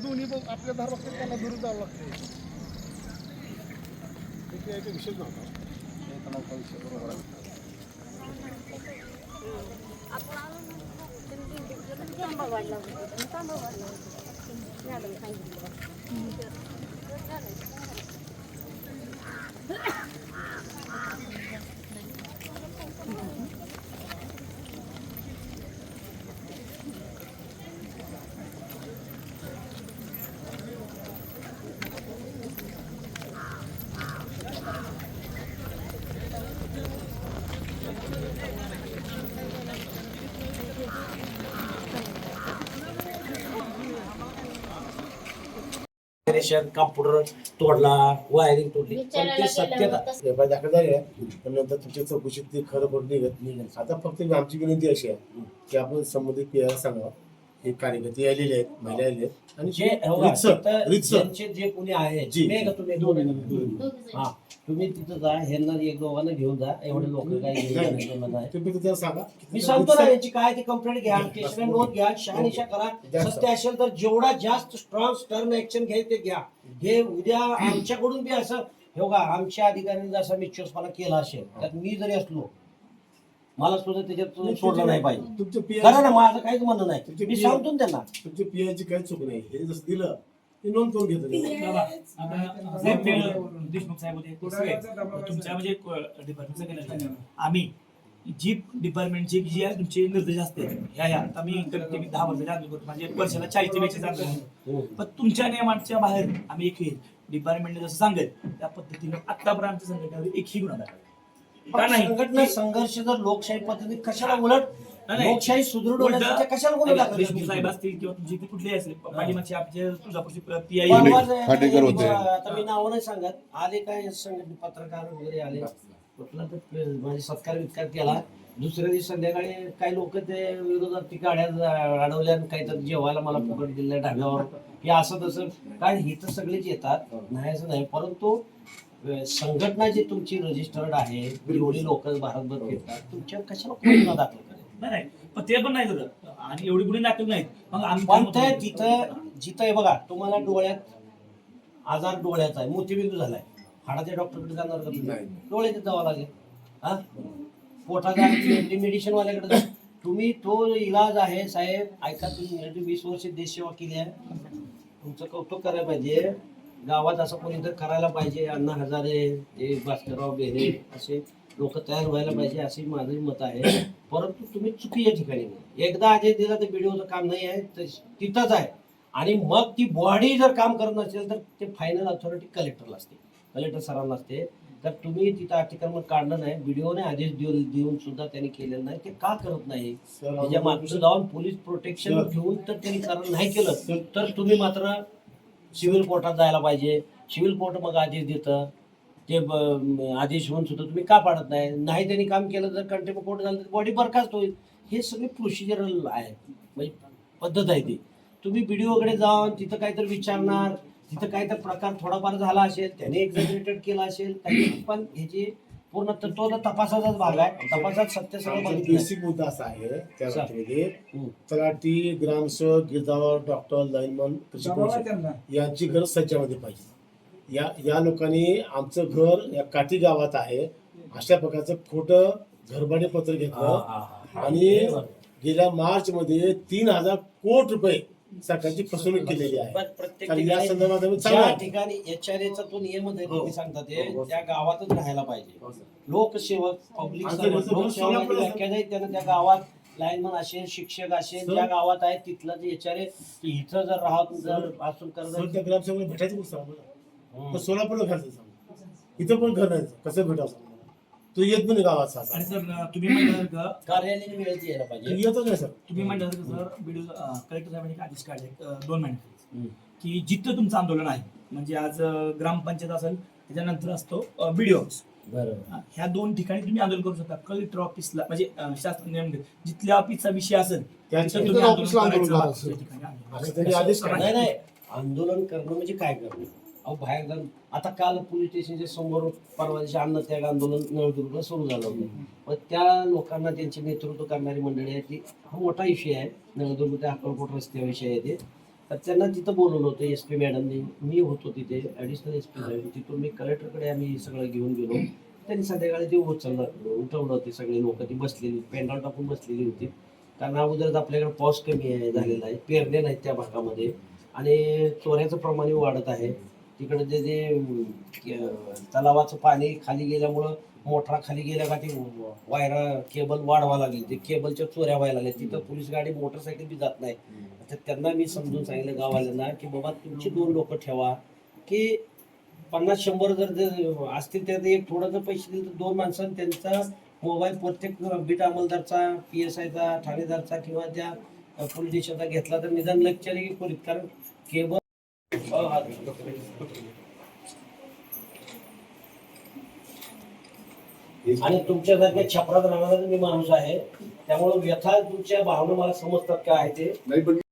दोन्ही आपल्या धर्माकडे त्यांना दूर जावं लागते. एक विषय नव्हता विषय बरोबर आहे. कॉम्प्युटर तोडला, वायरिंग तोडली, पण ती सत्यता दाखल झाली आहे. पण नंतर तुमच्या चौकशीत ती खरं खोट निघत. आता फक्त आमची विनंती अशी आहे की आपण संबंधित पीआयला सांगा, हे कार्यकर्ते आलेले आहेत, महिला आलेले आहेत, आणि जे कोणी आहे तुम्ही तिथं जा, ह्यांना एक दोघांना घेऊन जा. एवढे लोक काय सांगा. मी सांगतो ना, याची काय ती कंप्लेंट घ्या, स्टेशनला नोंद घ्या, शहानिशा करा. सत्य असेल तर जेवढा जास्त स्ट्रॉंग स्टर्न ऍक्शन घ्यायचं ते घ्या. हे उद्या आमच्याकडून बी असं हे बघा, आमच्या अधिकाऱ्यांनी जसा मिच्युअसपणा केला असेल, त्यात मी जरी असलो, मला सुद्धा त्याच्यात सोडलं नाही पाहिजे. खरं ना, माझं काहीच म्हणणं नाही. मी सांगतो त्यांना तुमच्या पीआयची काही चूक नाही. हे जसं दिलं ते नोंद करून घेतो. देशमुख साहेब होते, तुमच्या म्हणजे डिपार्टमेंटचा आम्ही जी डिपार्टमेंटचे जे तुमचे निर्देश असते ह्या आता मी 10 वर्षाचे आंदोलन करतो, म्हणजे वर्षाला 40 पेक्षा आंदोलन. पण तुमच्या नियमांच्या बाहेर आम्ही एकही डिपार्टमेंटने जसं सांगेल त्या पद्धतीने आतापर्यंत संघटनेवर एकही गुन्हा दाखल संघटना संघर्ष जर लोकशाही पद्धतीने कशाला उलट लोकशाही सुदृढ होण्यासाठी कशाला गुन्हा दाखल. देशमुख साहेब असतील किंवा तुमची कुठली असेल पाठीमागची आपल्या तुळजापूरची पीआय आता मी नाव नाही सांगत. आले काय संघटना पत्रकार वगैरे आले, कुठला तर म्हणजे सत्कार वित्कार केला. दुसऱ्या दिवशी संध्याकाळी काही लोक ते विरोधात ती गाड्या अडवल्या, काहीतरी जेवायला मला फुकट दिल्या ढाब्यावर, की असं तसं काय. हे तर सगळेच येतात, नाही असं नाही, परंतु संघटना जी तुमची रजिस्टर्ड आहे, एवढी लोक भारतभर फिरतात, तुमच्यावर कशाला गुन्हा दाखल करेल? नाही, पण ते पण नाही झालं आणि एवढी गुन्हे दाखल नाहीत. मग आम्ही तिथं जिथं आहे बघा, तुम्हाला डोळ्यात आजार डोळ्याचा आहे, मोतीबिंदू झालाय, हाडाच्या डॉक्टरकडे जाणार का तुम्ही? डोळ्यात जावं लागेल. हा, पोटाचा मेडिसिन वाल्याकडे जा. तुम्ही तो इलाज आहे साहेब. ऐका, तुम्ही 20 वर्ष देश सेवा केली आहे, तुमचं कौतुक करायला पाहिजे. गावात असं कोणीतरी करायला पाहिजे. अण्णा हजारे, भास्करराव बेरे असे लोक तयार व्हायला पाहिजे, असे माझं मत आहे. परंतु तुम्ही चुकीच्या ठिकाणी एकदा आदेश दिला तर व्हिडिओचं काम नाही आहे, तिथंच आहे. आणि मग ती बॉडी जर काम करत नसेल तर ते फायनल अथॉरिटी कलेक्टरला असते, कलेक्टर सरांना असते. तर तुम्ही तिथं अतिक्रमण काढलं नाही, व्हिडिओने आदेश देऊन सुद्धा त्यांनी केलेलं नाही. ते का करत नाही? त्याच्या मागचं जाऊन पोलीस प्रोटेक्शन घेऊन तर त्यांनी कारण नाही केलं तर तुम्ही मात्र सिव्हिल कोर्टात जायला पाहिजे. सिव्हिल कोर्ट मग आदेश देतं, ते आदेश होऊन सुद्धा तुम्ही का पाडत नाही? त्यांनी काम केलं तर कंटेम्प्ट कोर्ट झालं तर बॉडी बरखास्त होईल. हे सगळे प्रोसिजरल आहे, म्हणजे पद्धत आहे ती. तुम्ही व्हिडिओकडे जाऊन तिथं काहीतरी विचारणार, तिथं काहीतरी प्रकार थोडाफार झाला असेल, त्याने एक्झॅजरेटेड केला असेल, पण ह्याची पूर्ण तो तपासाचाच भाग आहे. तपासात सत्य सगळं बेसिक मुद्दा असा आहे त्या बाबतीमध्ये, तलाठी, ग्रामसेवक, गिरदावर, डॉक्टर, लाईनमन, यांची घर सज्जामध्ये पाहिजे. या लोकांनी आमचं घर या काठी गावात आहे अशा प्रकारचं खोटं घरभाडे पत्र घेतलं आणि गेल्या मार्च मध्ये 3,000 कोटी रुपये सरकारची फसवणूक केलेली आहे. या संदर्भात ज्या ठिकाणी एचआरएचा तो नियम आहे तुम्ही सांगता ते त्या गावातच राहायला पाहिजे. लोकसेवक, पब्लिक लोकसेवकाची व्याख्या आहे, त्यानं त्या गावात लाईनमन असेल, शिक्षक असेल, ज्या गावात आहे तिथलं जे एचआरए इथं जर राहत जर असून करत ग्रामसेवक भेटायचं गोष्ट सोलापूरला घ्यायचं, इथं पण घर नाही, कसं भेटायचं? तो येत पण गावाचा. आणि सर तुम्ही म्हणता कार्यालयाने वेळेत यायला पाहिजे. येतच नाही सर. तुम्ही म्हणता सर व्हिडिओ कलेक्टर साहेबांनी आदेश काढले 2 महिने की जिथं तुमचं आंदोलन आहे, म्हणजे आज ग्रामपंचायत असेल, त्याच्यानंतर असतो बीडीओ ऑफिस, बरोबर, ह्या 2 ठिकाणी तुम्ही आंदोलन करू शकता. कलेक्टर ऑफिसला म्हणजे शासन नियम जिथल्या ऑफिसचा विषय असेल नाही. आंदोलन करणं म्हणजे काय करणं? अहो बाहेर जाऊन आता काल पोलीस स्टेशनच्या समोर परवा दिवशी अन्नत्याग आंदोलन नळदुर्गला सुरू झालं होतं. पण त्या लोकांना त्यांचे नेतृत्व करणारी मंडळी आहे ती हा मोठा विषय आहे. नळदुर्ग ते अक्कलकोट रस्त्याविषयी आहे ते. तर त्यांना तिथं बोलवलं होतं SP मॅडमनी. मी होतो तिथे ॲडिशनल SP साहेब. तिथून मी कलेक्टरकडे आम्ही सगळं घेऊन गेलो. त्यांनी संध्याकाळी ते उठवलं होते सगळे लोक. ती बसलेली पेंडॉल टाकून बसलेली होती. कारण अगोदरच आपल्याकडे पाऊस कमी आहे झालेला आहे, पेरले नाहीत त्या भागामध्ये आणि चोऱ्याचं प्रमाण वाढत आहे. तिकडे जे तलावाचं पाणी खाली गेल्यामुळं मोटरा खाली गेल्या का ते वायरा केबल वाढवा लागली, ते केबलच्या चोऱ्या व्हायला लागल्या. तिथं पोलीस गाडी मोटरसायकल बी जात नाही. तर त्यांना मी समजून सांगितलं गाववाल्यांना की बाबा तुमची 2 लोक ठेवा की 50-100 जर असतील तर एक थोडं जर पैसे दिले तर 2 माणसांनी त्यांचा मोबाईल प्रत्येक बीट अंमलदारचा, PSIचा, ठाणेदारचा किंवा त्या पोलीस स्टेशनचा घेतला तर निदान लक्षात की करीत. कारण केबल आणि तुमच्यासारख्या छपरात राहणारा मी माणूस आहे, त्यामुळे व्यथा तुमच्या भावना मला समजतात काय आहे ते. नाही पण